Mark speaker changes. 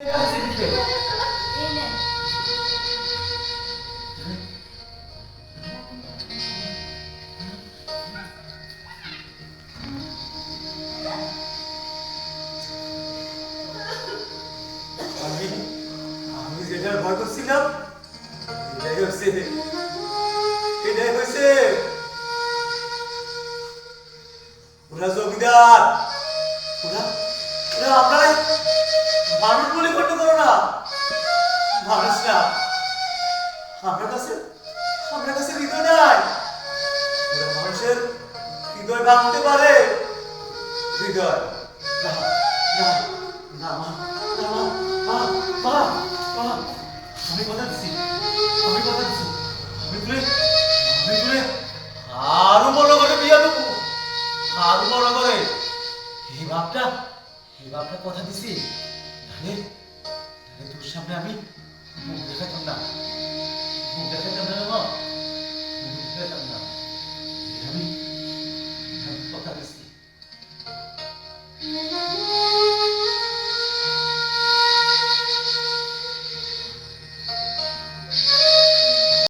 Speaker 1: আমি যেটা ভয় করছিলাম এটাই হয়েছে। ওরা জমিদার, ওরা ওরা আমরাই মানুষ বলে গণ্য করো না, মানুষ না। আমার কাছে হৃদয় নাই। ওরা মানুষের হৃদয় ভাঙতে পারে। হৃদয় না না না মা, না মা, মা মা মা, আমি কথা দিচ্ছি, আমি তুলে আরো বড় করে বিয়া দেবো, আরো বড় করে। এই বাপটা কথা দিছি, তাহলে তোর সামনে আমি মুখ দেখাতাম না।